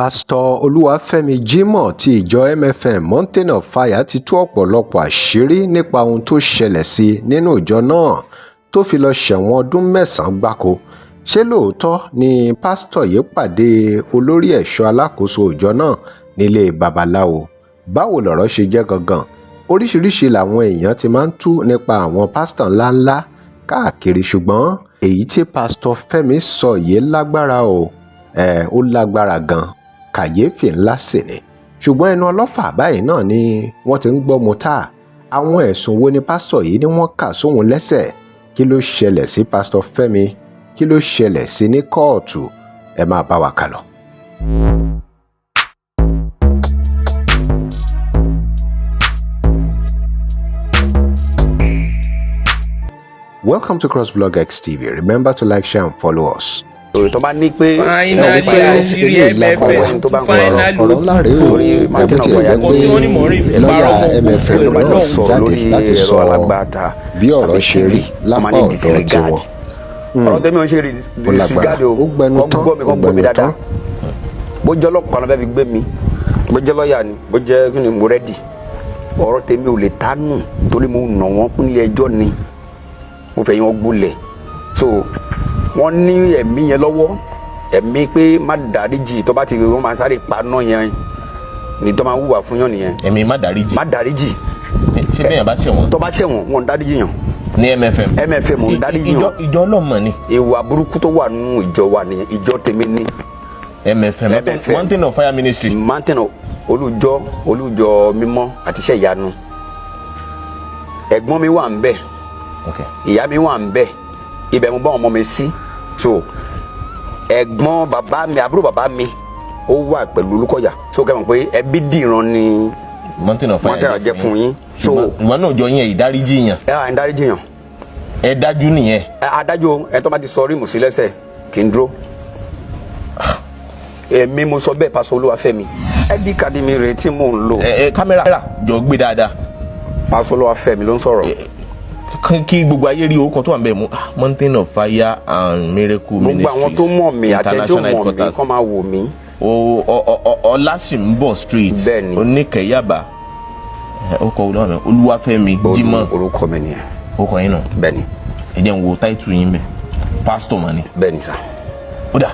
Pásítọ̀ Olúwafẹ́mi Jímọ̀ ti ìjọ MFM Mountain of Fire ti tú ọ̀pọ̀lọpọ̀ àṣírí nípa ohun tó ṣẹlẹ̀ sí nínú ìjọ náà tó fi lọ ṣẹ̀wọ̀n ọdún 9 gbáko. Ṣé lóòótọ́ ni pásítọ̀ yìí pàdé olórí ẹ̀ṣọ́ alákòóso ìjọ náà nílé babaláwo? Báwo lọ̀rọ̀ ṣe jẹ́ gangan? Oríṣiríṣi làwọn èèyàn ti máa ń tú nípa àwọn pásítọ̀ ńláńlá káàkiri, ṣùgbọ́n èyí tí pásítọ̀ Fẹ́mi sọ yìí lágbára o. Ó lágbára gan, kàyéfì ńlá sì ni. Ṣùgbọ́n ẹnu ọlọ́fà báyìí náà ni wọ́n ti ń gbọ́ mọ́tà. Àwọn ẹ̀sùn wo ni pásítọ̀ yìí ni wọ́n kà sóhun lẹ́sẹ̀? Kí ló ṣẹlẹ̀ sí pásítọ̀ Fẹ́mi? Kí ló ṣẹlẹ̀ sí ní kóòtù? Ẹ máa bá wa kálọ. Welcome to CrossBlog X TV. Remember to like, share and follow us. tó bá ní pé finally àṣírí MFM tó finally ọ̀rọ̀ ńlá rèé o. ẹ̀bùn tí ẹ̀ jẹ́ pé lọ́ọ̀yà MFM náà jáde láti sọ bí ọ̀rọ̀ ṣe rí lápá ọ̀dọ̀ tiwọn. ọ̀rọ̀ tẹ́mi ò ń ṣe disregard o. Ó gbẹnu tán. bó jẹ́ ọlọ́pàá náà fẹ́ fi gbé mi, bó jẹ́ lọ́ọ̀yà ni, bó jẹ́ kí ni mo rẹ́dì. ọ̀rọ̀ tẹ́mi ò lè tánù torí mo nà wọ́n nílé ẹjọ́ ni, mo fẹ́ yín wọn gbólẹ̀. So wọ́n ní ẹ̀mí yẹn lọ́wọ́, ẹ̀mí pé má dáríjì tó bá ti wọ́n máa sáré paná yẹn ni tó máa wúwà fún yàn nìyẹn. ẹ̀mí má dáríjì. ṣé bẹ́ẹ̀ yẹn bá ṣẹ̀wọ̀n. tó bá ṣẹ̀wọ̀n wọn dáríjì yàn. ní MFM. MFM ò dáríjì yàn. ìjọ ọlọ́mọ ni. ìwà burúkú tó wà nínú ìjọ wa nìyẹn, ìjọ tèmi ní. MFM Mountain of Fire Ministry. Mountain of olùjọ mímọ́ àti iṣẹ́ ìyanu. ẹ̀gbọ́n mi wà ń bẹ̀, ìyá mi wà ń bẹ̀, ibẹ̀ mo bá ọmọ mi sí. So ẹ̀gbọ́n bàbá mi, àbúrò bàbá mi ó wà pẹ̀lú Olukoya. So kẹ́ mọ̀ pé ẹbí dìran ni Mountain of Fire jẹ́ fún yín. So ìwọ náà jọ yín ìdáríjì yàn. ẹ ìdáríjì yàn. ẹ dájú nìyẹn. adájọ́ ẹ tó bá ti sọ rímù sí lẹ́sẹ̀ kì í dúró. èmi mo sọ bẹ́ẹ̀ pásọ Olúwafẹ́mi. ẹbí kàdí mi rèé tí mò ń lò. kámẹ́rà jọ gbé dáadáa. pásọ Olúwafẹ́mi ló ń sọ̀rọ̀. Kí gbogbo ayé rí orúkọ tó wà ń bẹ̀ mú Mountain of Fire and Miracle Ministries. gbogbo àwọn tó mọ̀ mí àtẹ̀jọ́ mọ̀ mí kọ́ máa wò mí. Ọlásìnbọ̀ street Oníkẹ̀yàbá orúkọ Olúwafẹ́mi Jímọ̀. orúkọ mi nìyẹn. orúkọ yín náà. bẹ́ẹ̀ni. ẹ jẹ́ n wo táìtù yín bẹ̀ pásítọ̀ mà ni. bẹ́ẹ̀ni sà. ó dà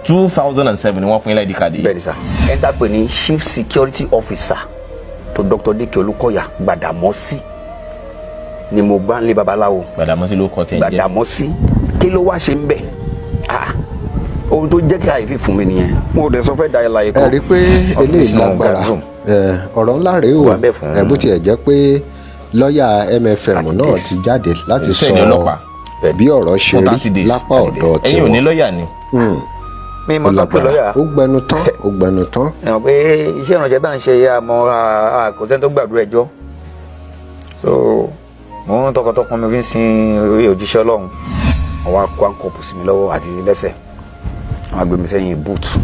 2007 ni wọ́n fún yín láìdí káàdì. bẹ́ẹ̀ni sà. ẹ ń dàpẹ́ ní Chief Security Officer tó Dr. Dike Olukoya Gbàdàmọ́sí ni mo bá ń lé babaláwo. Gbàdàmọ́sí ló kọ́ tí ẹ jẹ́. Gbàdàmọ́sí kí ló wá ṣe ń bẹ̀? ohun tó jẹ́ káyìí fún mi nìyẹn. mo dẹ̀ sọ fẹ́ da ẹ̀ láyé kan. ẹ rí i pé eléyìí lágbára, ọ̀rọ̀ ńlá rèé o. bó tiẹ̀ jẹ́ pé lọ́ọ̀yà MFM náà ti jáde láti sọ bí ọ̀rọ̀ ṣe rí lápá ọ̀dọ̀ tiwọn. ẹ̀yin ò ní lọ́ọ̀yà ni. mi mọ̀ tó pé lọ́ọ̀yà. ó gbẹnu tán. ẹ mọ̀ pé iṣẹ́ ìrànṣẹ́ tá à ń ṣe yá mọ́ kò sẹ́ni tó gbàdúrà ẹjọ́. So mo ń tọkàntọkàn mi fi ń sin orí òjíṣẹ́ Ọlọ́run. wọ́n wá kó àǹkọ̀pù sí mi lọ́wọ́ àti lẹ́sẹ̀. wọ́n á gbé mi sẹ́yìn búùtù.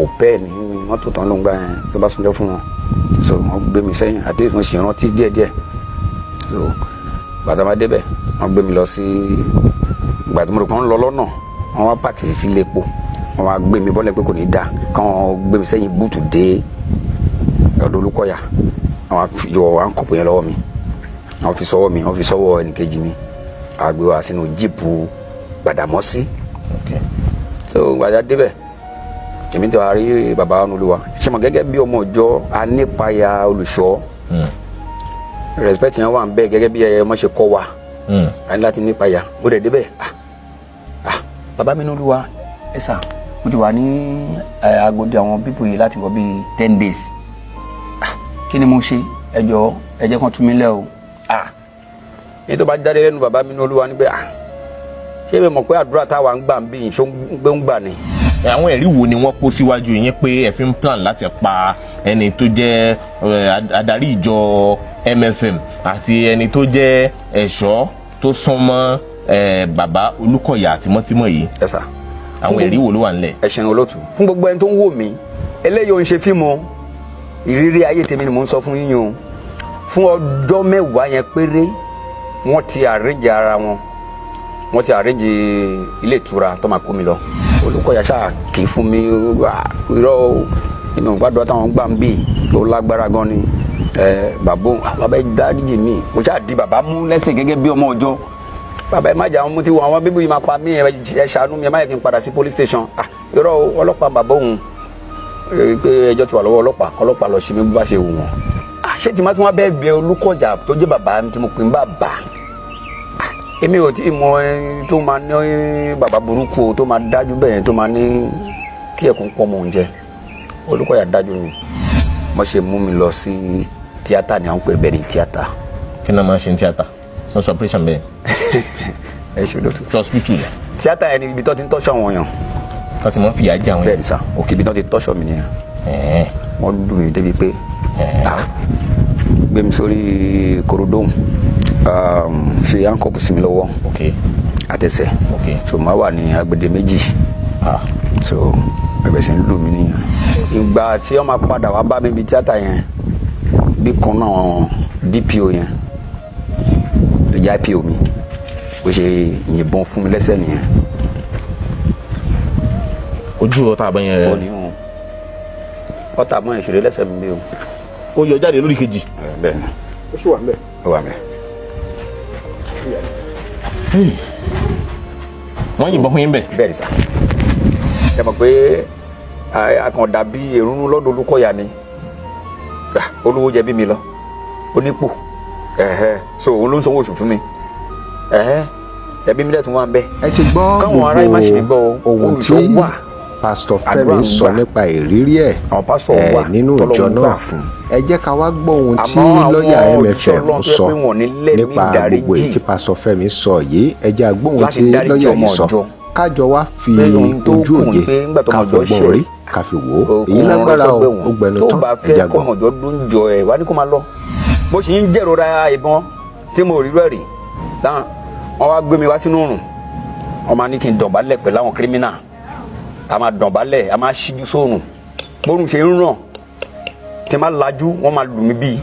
òpẹ́ ní mọ́tò tán ló ń gbà yẹn tó bá sunjọ́ fún wọn. So wọ́n gbé mi sẹ́yìn àti mo sì rántí díẹ̀díẹ̀. So bàtà máa débẹ̀ wọ́n gbé mi lọ sí ìgbà tí mo rò pé wọ́n lọ lọ́nà wọ́n wá pàkì sí ilé epo. wọ́n wá gbé mi bọ́lẹ̀ pé kò ní dáa káwọn gbé mi sẹ́yìn búùtù dé ọ̀dọ̀ Olúkọ̀yà. wọ́n yọ àǹkọ̀pù yẹn lọ́wọ́ mi. wọ́n fi sọ́wọ́ mi, wọ́n fi sọ́wọ́ ẹnìkejì mi. àgbé wa sínú jíìpù Gbàdàmọ́sí. So gbàdá débẹ̀ èmi tí wàá rí bàbá Olúwa ṣe mọ̀ gẹ́gẹ́ bí ọmọ ìjọ anípayà olùṣọ́. respect yẹn wà ń bẹ gẹ́gẹ́ bí ọmọ ṣe kọ́ wa. a ní láti nípayà. mo dẹ̀ débẹ̀ bàbá mi Olúwa ẹ sà mo ti wà ní agodi àwọn pípò yìí láti wọ bíi 10 days. kí ni mo ṣe ẹ jọ̀ọ́ ẹ jẹ́ kán tú mi lẹ́ o. ní tó bá jáde lẹ́nu bàbá mi Olúwa ní pé ṣé mi mọ̀ pé àdúrà táwa ń gbà ń bí ìṣó ń gbà ni. àwọn ẹ̀rí wo ni wọ́n kó síwájú yín pé ẹ fi ń plan láti pa ẹni tó jẹ́ adarí ìjọ MFM àti ẹni tó jẹ́ ẹ̀ṣọ́ tó súnmọ́ bàbá Olúkọ̀yà tímọ́tímọ́ yìí? Yes sir. àwọn ẹ̀rí wo ló wà nílẹ̀? ẹ ṣeun olóòtú. fún gbogbo ẹni tó ń wò mí eléyìí ò ń ṣe fíìmù, ìrírí ayé tèmi ni mò ń sọ fún yín o. fún ọjọ́ 10 yẹn péré wọ́n ti arrange ara wọn, wọ́n ti arrange ilé ìtura tó máa kó mi lọ. Olukoya ṣáà kì í fún mi irọ́ inú gbàdúrà táwọn gbà ń bì tó lágbára gan ni bàbá dáríjì mi mo ṣáà di bàbá mú lẹ́sìn gẹ́gẹ́ bí ọmọ ọjọ́ bàbá ẹ má jà wọn mo ti wọ àwọn bíbí yìí máa pa mí ẹ ṣàánú mi ẹ má yẹ kí n padà sí police station irọ́ ọlọ́pàá bàbá òun pé ẹjọ́ ti wà lọ́wọ́ ọlọ́pàá lọ ṣe mí bó bá ṣe wù wọ́n ṣé tí má tún wá bẹ́ẹ̀ bẹ Olúkọ̀yà tó jẹ́ bàbá tí mo pè ń bàbá èmi ò tí ì mọ tó máa ní bàbá burúkú tó máa dájú bẹ́ẹ̀ tó máa ní kí ẹ̀kún pọ̀ mọ́ oúnjẹ Olúkọ̀yà dájú ni mo ṣe mú mi lọ sí tíátà ni à ń pè bẹ́ẹ̀ ní tíátà. kí ni a máa ṣe ní tíátà wọ́n sọ operation bẹ́ẹ̀. ẹ ṣe lótú. ṣe hospital yẹn. tíátà yẹn ni ibi tó ti ń tọ́ṣọ̀ àwọn èèyàn. tó ti mọ̀ ń fìyà jẹ àwọn èèyàn. bẹ́ẹ̀ ni sà òkè ibi tó ti tọ́ṣọ̀ mi nìyẹn. wọ́n dùn mí débi pé gbé mi sórí korodóhùn fi ankọ̀pù sí mi lọ́wọ́ àtẹsẹ̀ so máa wà ní agbede méjì so bẹ̀bẹ̀ sí ń lù mí nìyẹn. ìgbà tí wọ́n máa padà wá bá mi ibi tíátà yẹn bí kan náà DPO yẹn ló jẹ́ IPO mi bó ṣe yìnbọn fún mi lẹ́sẹ̀ nìyẹn. ojú ọ̀tá àbọ̀ yẹn rẹ̀. ọ̀tá àbọ̀ yẹn ṣòro lẹ́sẹ̀ mi bí o. ó yọ jáde lórí kejì. bẹ́ẹ̀ ni. ó sì wà ń bẹ̀. ó wà mẹ́. wọ́n yìnbọn fún yín bẹ̀. bẹ́ẹ̀ ni sà. ẹ mọ̀ pé àkàndá bí èrúnú lọ́dọ̀ Olúkọ̀yà ni olówó jẹ bí mi lọ onípò so òun ló ń sanwó oṣù fún mi ẹbí mi dẹ̀ wà ń bẹ̀. ẹ ti gbọ́ gbogbo ohun tí pásítọ̀ Fẹ́mi sọ nípa ìrírí ẹ̀ nínú ìjọ náà ẹ jẹ́ ká wá gbọ́ ohun tí lọ́ọ̀yà MFM sọ nípa gbogbo èyí tí pásítọ̀ Fẹ́mi sọ yìí ẹ jẹ́ àgbọ́ ohun tí lọ́ọ̀yà yìí sọ kájọ wá fi ojú òye ká fọgbọ́n rí ká fi wò ó èyí lágbára ó gbẹnu tán ẹ jẹ́ àgbọ́. tó bá fẹ́ kọ́mọ̀jọ́ dúnjọ ẹ̀ wá ní kó máa lọ mo sì ń jẹ́rora ìbọn tí mo rí rẹ́rì dáhùn wọ́n wá gbé mi wá sínú òrùn wọ́n máa ní kí n dọ̀bálẹ̀ pẹ̀lú àwọn kírímínà a máa dọ̀bálẹ̀ a máa ṣíjú sóòrùn bórun ṣe ń ràn tí máa lajú wọ́n máa lù mí bíi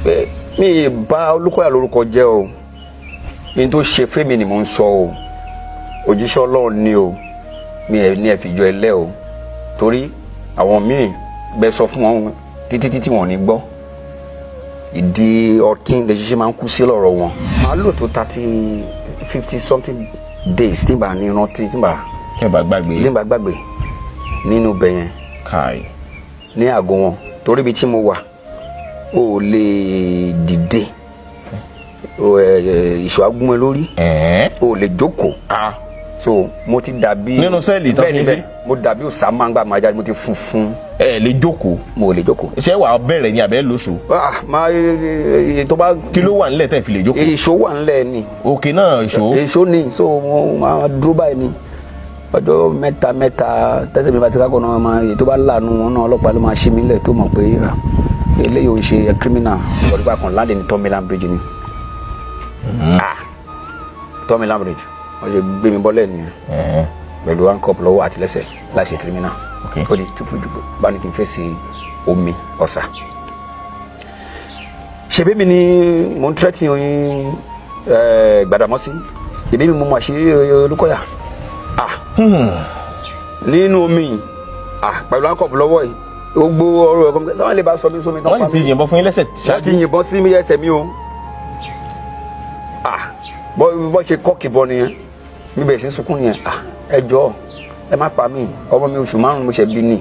pé mi ì bá Olúkọ̀yà lórúkọ jẹ́ o ní tó ṣe Fẹ́mi ni mò ń sọ o òjíṣẹ́ Ọlọ́run ni o mi ẹ̀ ní ẹ̀ fìjọ ẹlẹ́ o torí àwọn míì bẹ sọ fún wọn títí wọn ò ní gbọ́ ìdí ọtí lè ṣiṣẹ́ máa ń kú sí lọ́rọ̀ wọn. màá lò tó 50 something days tí n bá ní rántí tí n bá gbàgbé nínú ibẹ̀ yẹn ní àgọ́ wọn torí ibi tí mo wà ó lè dìde ìṣó agúnmọ́ lórí ó lè jókòó so mo ti dàbí nínú sẹ́ẹ̀lì tó fi sí mo dàbí Osama ńgbà máa jáde mo ti funfun. ẹ lè jókòó. mo lè jókòó. ṣé wàá bẹ̀rẹ̀ ni àbẹ́ lóṣù. máa tó bá. kí ló wà nílẹ̀ tẹ́ fi lè jókòó. èso wà nílẹ̀ ni. òkè náà èso. èso ni so mo máa dúró báyìí ni ọjọ́ mẹ́ta tẹ́sẹ̀ mi bá ti kákọ́ náà máa èyí tó bá láàánú wọn náà ọlọ́pàá ló máa ṣí mi lẹ̀ tó mọ̀ pé eléyìí ò ń ṣe criminal ìwọ́dúgba kan láǹdì ní Tomiland Bridge ni. Tomiland Bridge wọ́n ṣe gbé mi bọ́lẹ̀ nìyẹn pẹ̀lú handcuff lọ́wọ́ àti lẹ́sẹ̀ láti ṣe criminal ó di jùpùjùpù bá ní kí n fèsì omi ọ̀sà. ṣebí mi ni mo ń tẹ́tí oyin Gbàdámọ́sí ìbí mi mo mọ àṣírí Olúkọ̀yà nínú omi pẹ̀lú handcuff lọ́wọ́ yìí gbogbo ọ̀rọ̀ ẹ̀kọ́ mi lọ́wọ́ lè bá sọ mi sómi tán pa mi. wọ́n sì ti yìnbọn fún yín lẹ́sẹ̀ ṣáájú. wọ́n ti yìnbọn sí mi ẹsẹ̀ mi o bọ́ ṣe kọ́ọ̀kì bọ́ nìyẹn mi bẹ̀rẹ̀ sí sunkún nìyẹn ẹ jọ̀ọ́ ẹ má pa mí ọmọ mi oṣù márùn mo ṣe bí ni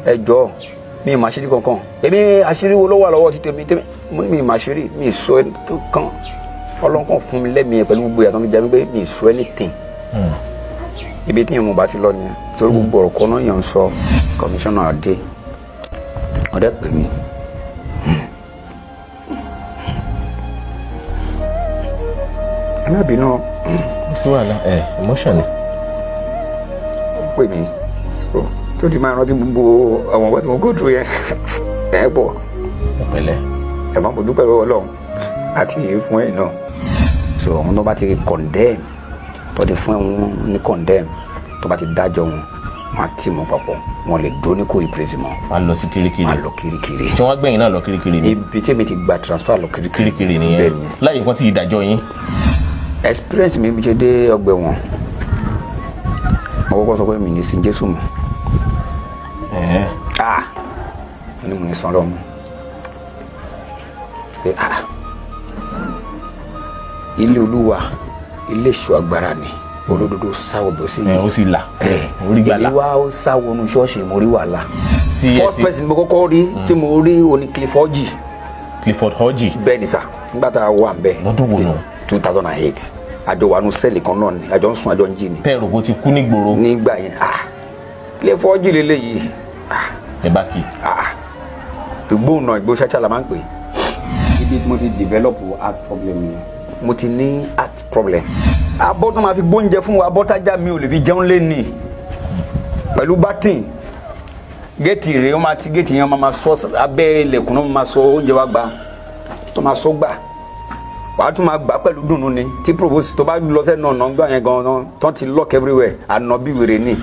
ẹ jọ̀ọ́ mi ì má ṣírí kankan èmi àṣírí wo ló wà lọ́wọ́ ti tèmi mi ì má ṣírí mi ì sọ kankan ọlọ́nkàn fún mi lẹ́mìí pẹ̀lú gbogbo ìyàtọ̀ mi jẹ́ pé mi ì sọ anything ibi tí yẹn mo bá ti lọ nìyẹn torí gbogbo ọ̀rọ̀ kan náà yẹn ń sọ kọmíṣánná adé ọ̀dẹ́ pè mí. ẹ má bínú. sí wàhálà emotion ni. ó pè mí tó ti máa rántí gbogbo àwọn ọgbà tí mo go through yẹn ẹ pọ̀. ọ̀pẹ̀lẹ̀. ẹ má bójú pẹ̀lú Ọlọ́run àti fún ẹ̀ náà. so àwọn tó bá ti condemn tó ti fún wọn ní condemn tó bá ti dájọ́ wọn wọn á tì mọ́ papọ̀ wọn lè dúró ní kórìí pírẹsì mọ́. wọn á lọ sí kirikiri. wọn á lọ kirikiri. tí wọn gbẹ̀yìn náà lọ kirikiri ni. ibi tí mi ti gba transfer lọ kirikiri. kirikiri nìyẹn láyé kan tí ìdájọ́ yín. experience mi ṣe dé ọgbẹ́ wọn mo kọ́kọ́ sọ pé mi ní sin Jésù mọ́ ní mo ní sọ lọ́mọ pé ilé Olúwa ilé ìṣọ́ agbára ni olódodo sáwọ bí ó sì ó sì là orí gbàlà ìlú wa ó sáwọ nu ṣọ́ọ̀ṣì mo rí wàhálà first person mo kọ́kọ́ rí tí mo rí oní Clifford Hodge bẹ́ẹ̀ ni sà nígbà tá a wà ń bẹ́ẹ̀ lọ́dún wo nù 2008 àjọ wà nù sẹ́ẹ̀lì kan náà ni àjọ ń sùn àjọ ń jí ni pẹ́ẹ́rù kó ti kú nígboro nígbà yẹn Clifford Hodge lélẹ́yìí ẹ bá kì í ìgbóhùn náà ìgbó ṣáṣá la máa ń pè ibi tí mo ti develop heart problem yẹn mo ti ní heart problem abọ́ tó máa fi gbóúnjẹ fún wa abọ́tájà mi ò lè fi jẹun lé ní pẹ̀lú bátìn géètì rẹ̀ ó máa ti géètì yẹn máa sọ abẹ́ ilẹ̀kùn náà máa sọ oúnjẹ wa gbà tó máa sọ gbà wàá tún máa gbà pẹ̀lú dùnú ni tí provost tó bá lọ sẹ́nu ọ̀nà gbà yẹn gan-an tán ti lock everywhere àná bí wèrè ni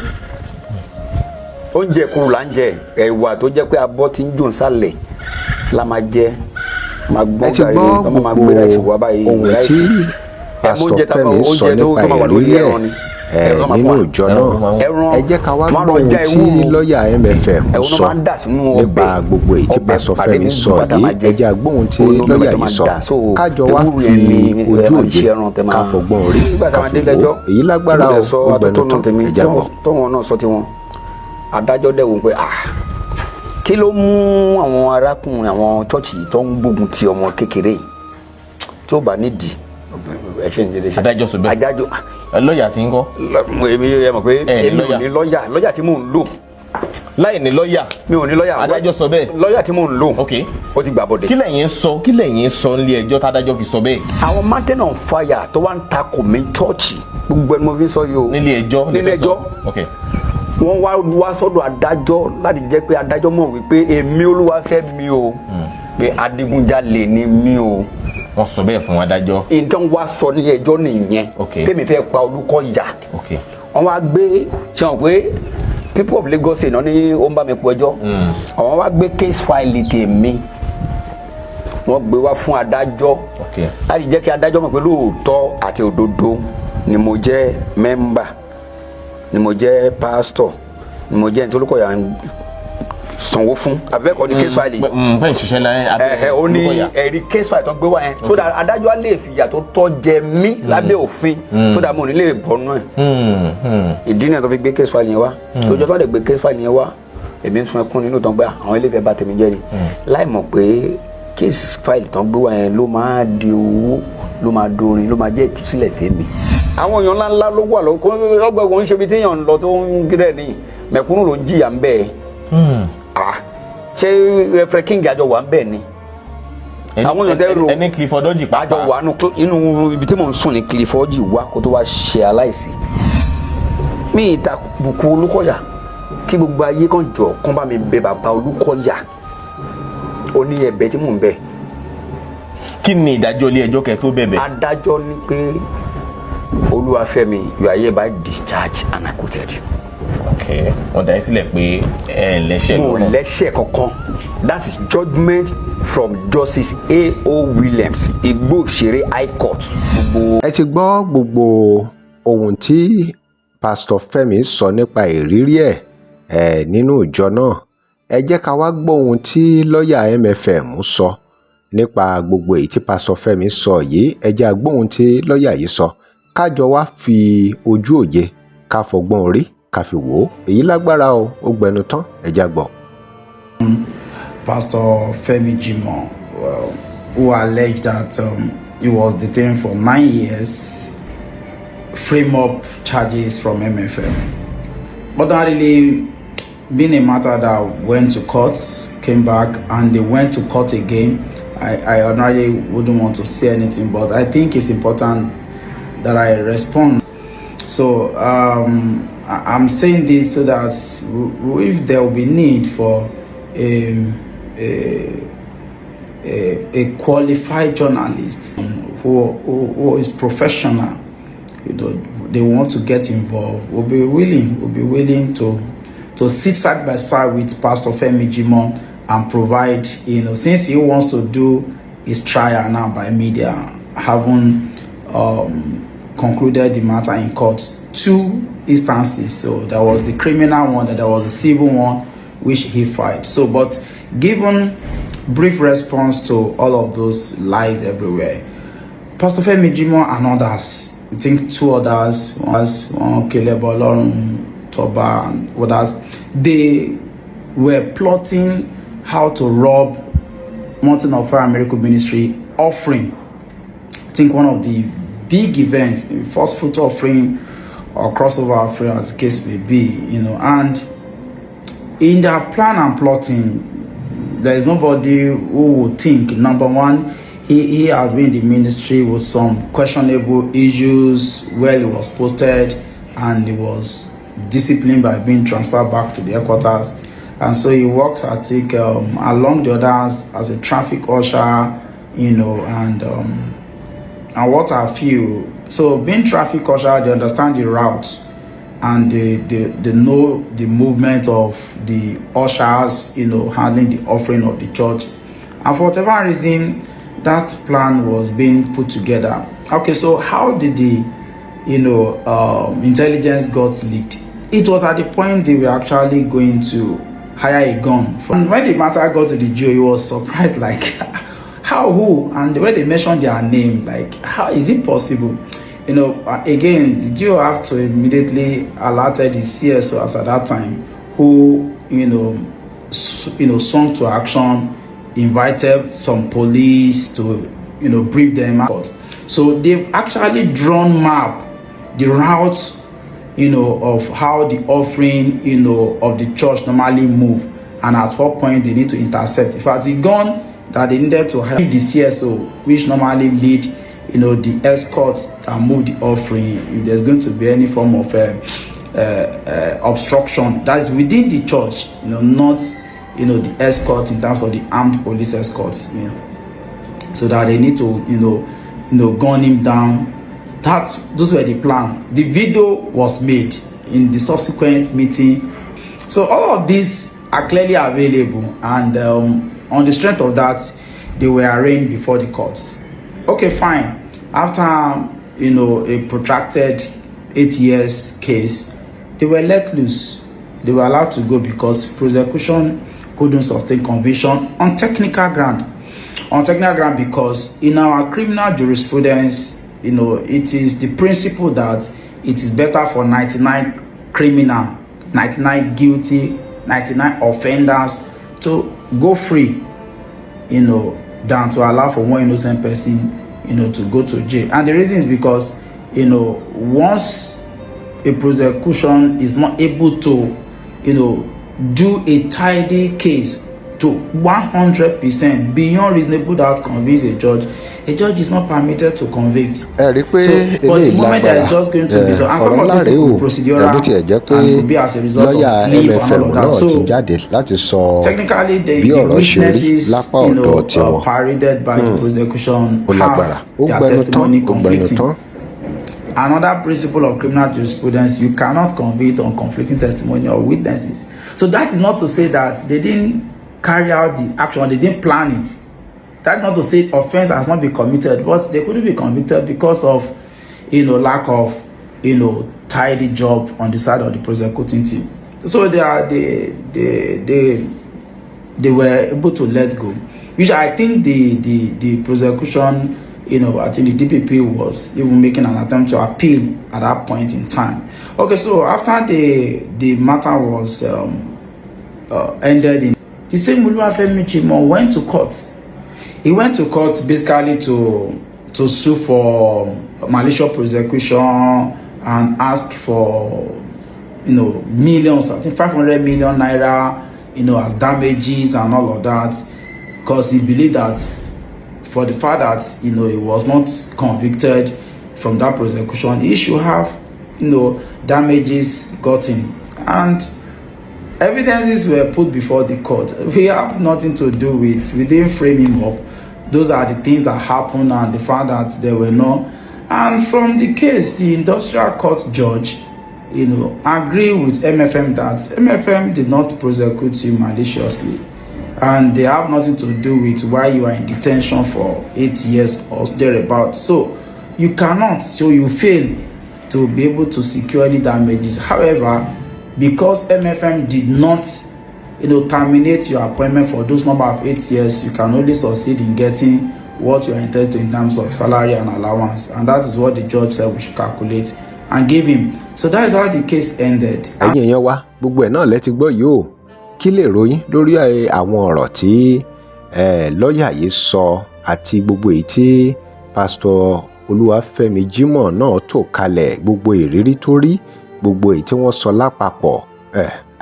oúnjẹ kúrú là ń jẹ ẹ̀wà tó jẹ́ pé abọ́ ti ń jò ń sálẹ̀ la máa jẹ máa gbọ́n gàrí tó máa gbé ráìsì wá báyìí ráìsì Pásítọ̀ Fẹ́mi sọ nípa ìrírí ẹ̀ nínú ìjọ náà ẹ jẹ́ ká wá gbọ́ ohun tí lọ́ọ̀yà MFM sọ nípa gbogbo èyí tí Pásítọ̀ Fẹ́mi sọ yìí ẹ jẹ́ agbóhun tí lọ́ọ̀yà yìí sọ kájọ wá fi ojú òye ká fọgbọ́n orí ká fi wò èyí lágbára ọgbẹ̀nu tán ẹ jẹ́ gbọ́. tọ́wọ́n náà sọ tiwọn adájọ́ dẹ̀ wò pé kí ló mú àwọn arákùnrin àwọn chọ́ọ̀chì tó ń gbógun ti ọmọ kékeré tí ó bá nídìí adájọ́ sọ bẹ́ẹ̀ adájọ́ lọ́ọ̀yà tí ń kọ́ èmi yẹ mọ̀ pé èmi ò ní lọ́ọ̀yà tí mò ń lò láì ní lọ́ọ̀yà mi ò ní lọ́ọ̀yà adájọ́ sọ bẹ́ẹ̀ lọ́ọ̀yà tí mò ń lò ó ti gbà bọ̀dẹ̀. kí lẹ̀yin sọ nílé ẹjọ́ tádájọ́ fi sọ bẹ́ẹ̀. àwọn mountain on fire tó wá ń takò mí chọ́ọ̀chì gbogbo ẹni mo fi sọ yìí o nílé ẹjọ́ wọ́n wá sọ́dọ̀ adájọ́ láti jẹ́ pé adájọ́ mọ̀ wípé èmi Olúwafẹ́mi o pé adigunjalè ni mí o. wọ́n sọ bẹ́ẹ̀ fún adájọ́. ìtàn wa sọ ní ẹjọ́ nìyẹn tèmi fẹ́ pa Olúkọ̀yà wọ́n wá gbé ṣe hàn pé people of Lagos náà ní ó ń bá mi pọ̀ ẹjọ́ àwọn wá gbé case file tèmi wọ́n gbé wá fún adájọ́ láti jẹ́ kí adájọ́ mọ̀ pé lóòótọ́ àti òdodo ni mo jẹ́ mẹ́mbà ni mo jẹ́ pásítọ̀ ni mo jẹ́ nítorí Olúkọ̀yà sanwó fún abẹ́kọ̀ ní case file bẹ́ẹ̀ ṣiṣẹ́ láyé ó ní ẹ̀rí case file tó gbé wá yẹn so that adájọ́ á lè fìyà tó tọ́ jẹ mí lábẹ́ òfin so that mo ní lè bọ́nú ẹ̀ ìdí náà tó fi gbé case file yẹn wá so ìjọ tó wà lè gbé case file yẹn wá èmi ń sun ẹkún nínú tán gbé àwọn ilé ìfẹ́ bá tèmi jẹ́ ni láì mọ̀ pé case file tán gbé wá yẹn ló máa di owó ló máa dorin ló máa jẹ́ ìtúsílẹ̀ fẹ́mi àwọn èèyàn ńláńlá ló wà lọ́wọ́ ọgbọ̀gbọ̀ ń ṣe bí téèyàn ń lọ tó ń gírẹ̀ ní mẹ̀kúnnù ló ń jìyà ń bẹ́ẹ̀ ṣé rẹfrẹ king àjọ wà ń bẹ́ẹ̀ ni àwọn èèyàn tẹ́ ro ẹni Clifford Hodge pàápàá àjọ wà inú ibi tí mò ń sùn ní Clifford Hodge wá kó tó wá ṣe aláìsí mi ìtàbùkù Olúkọ̀yà kí gbogbo ayé kan jọ kán bá mi bẹ bàbá Olúkọ̀yà ó ní ẹ̀bẹ̀ tí mò ń bẹ̀. kí ni ìdájọ́ ilé ẹjọ́ kẹ́ tó bẹ̀bẹ̀. adájọ́ ní pé Olúwafẹ́mi you are hereby discharged and acquitted. wọ́n dá yín sílẹ̀ pé ẹ lẹ́ṣẹ̀ lọ́rùn. mo lẹ́ṣẹ̀ kankan that is judgement from Justice A.O. Williams Igbó Òṣèré High Court. ẹ ti gbọ́ gbogbo ohun tí Pásítọ̀ Fẹ́mi sọ nípa ìrírí ẹ̀ nínú ìjọ náà ẹ jẹ́ ká wá gbọ́ ohun tí lọ́ọ̀yà MFM sọ nípa gbogbo èyí tí Pásítọ̀ Fẹ́mi sọ yìí ẹ jẹ́ agbóhun tí lọ́ọ̀yà yìí sọ kájọ wá fi ojú òye ká fọgbọ́n orí ká fi wò ó èyí lágbára o ó gbẹnu tán ẹ jẹ́ gbọ́. Pastor Femi Jimoh, who alleged that he was detained for 9 years, frame up charges from MFM. But not really being a matter that went to court, came back, and they went to court again. I ordinarily wouldn't want to say anything, but I think it's important that I respond. So I'm saying this so that if there will be need for a qualified journalist who is professional, they want to get involved, will be willing to sit side by side with Pastor Femi Jimoh and provide, since he wants to do his trial now by media, having concluded the matter in court, 2 instances. So there was the criminal one, and there was the civil one, which he filed. So, but given brief response to all of those lies everywhere, Pastor Femi Jimoh and others, I think 2 others, one Kelebo, Toba, and others, they were plotting how to rob Mountain of Fire Miracle Ministry offering. I think one of the big events, first fruit offering or crossover offering, as the case may be, and in their plan and plotting, there is nobody who would think, number one, he has been in the ministry with some questionable issues where he was posted and he was disciplined by being transferred back to the headquarters. And so he works, I think, along the others as a traffic usher, and what have you. So being traffic usher, they understand the routes and they know the movement of the ushers, handling the offering of the church. And for whatever reason, that plan was being put together. Okay, so how did the intelligence got leaked? It was at the point they were actually going to hire a gun. And when the matter got to the GO, he was surprised, like, how, who? And when they mentioned their name, like, how is it possible? Again, the GO have to immediately alert the CSO as at that time, who, swung to action, invited some police to, brief them out. So they've actually drawn map, the routes, of how the offering, of the church normally move, and at what point they need to intercept. In fact, the gun that they needed to have the CSO, which normally lead, the escorts that move the offering, if there's going to be any form of obstruction, that is within the church, not, the escort in terms of the armed police escorts, so that they need to, gun him down. Those were the plan. The video was made in the subsequent meeting. So all of these are clearly available, and on the strength of that, they were arraigned before the courts. Okay, fine. After a protracted 8 years case, they were let loose. They were allowed to go because prosecution couldn't sustain conviction on technical ground. On technical ground because in our criminal jurisprudence, it is the principle that it is better for 99 criminal, 99 guilty, 99 offenders to go free, than to allow for one innocent person, to go to jail. And the reason is because, once a prosecution is not able to, do a tidy case to 100% beyond reasonable doubt convince a judge is not permitted to convict. ẹ rí i pé eléyìí lágbára ọ̀rọ̀ láre o bó tiẹ̀ jẹ́ pé lọ́ọ̀yà MFM náà ti jáde láti sọ bí ọ̀rọ̀ ṣe rí lápá ọ̀dọ̀ tiwọn ó lágbára ó gbẹnu tán. Another principle of criminal jurisprudence, you cannot convict on conflicting testimony or witnesses. So that is not to say that they didn't carry out the action, they didn't plan it. That's not to say offense has not been committed, but they couldn't be convicted because of, lack of, tidy job on the side of the prosecuting team. So they were able to let go, which I think the prosecution, I think the DPP was even making an attempt to appeal at that point in time. Okay, so after the matter was ended, the same Femi Jimoh went to court. He went to court basically to sue for malicious prosecution and ask for, millions, I think 500 million naira, as damages and all of that, because he believed that for the fact that, he was not convicted from that prosecution, he should have, damages gotten. And evidences were put before the court. We have nothing to do with, we didn't frame him up. Those are the things that happened and the fact that there were no. And from the case, the industrial court judge, agree with MFM that MFM did not prosecute you maliciously. And they have nothing to do with why you are in detention for 8 years or thereabouts. So you cannot, so you fail to be able to secure any damages. However, because MFM did not terminate your appointment for those number of 8 years, you can only succeed in getting what you are entitled to in terms of salary and allowance, and that is what the judge said we should calculate and give him. So that is how the case ended. ẹ̀yin èèyàn wa gbogbo ẹ̀ náà lẹ ti gbọ́ yìí o, kí lè ròyìn lórí àwọn ọ̀rọ̀ tí lọ́ọ̀yà yìí sọ àti gbogbo èyí tí pásítọ̀ Olúwafẹ́mi Jimoh náà tò kalẹ̀, gbogbo ìrírí tó rí, gbogbo èyí tí wọ́n sọ lápapọ̀.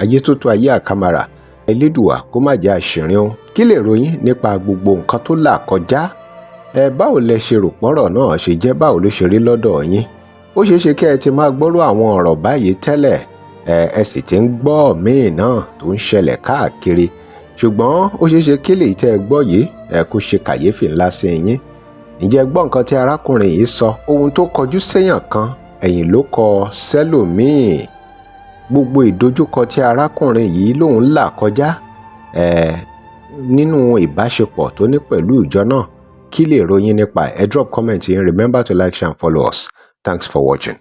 Ayé tó tó ayé àkàmàrà, Elédùà kó má jẹ́ àṣìrìn o. Kí lè ròyìn nípa gbogbo nǹkan tó là kọjá? Báwo lẹ ṣe rò pọ́rọ̀ náà ṣe jẹ́, báwo ló ṣe rí lọ́dọ̀ yín? Ó ṣeé ṣe kí ẹ ti máa gbọ́rọ̀ àwọn ọ̀rọ̀ báyìí tẹ́lẹ̀, ẹ sì ti ń gbọ́ míì náà tó ń ṣẹlẹ̀ káàkiri, ṣùgbọ́n ó ṣeé ṣe kí lèyí tẹ́ ẹ gbọ́ yìí kó ṣe kàyéfì ńlá sí yín. Ǹjẹ́ gbọ́ nǹkan tí arákùnrin yìí sọ? Ohun tó kọjú séèyàn kan ẹ̀yìn ló kọ sẹ́lòmíì. Gbogbo ìdojúkọ tí arákùnrin yìí lòun là kọjá nínú ìbáṣepọ̀ tó ní pẹ̀lú ìjọ náà, kí lè ròyìn nípa ẹ̀? Drop comment yín. Remember to like, share and follow us. Thanks for watching.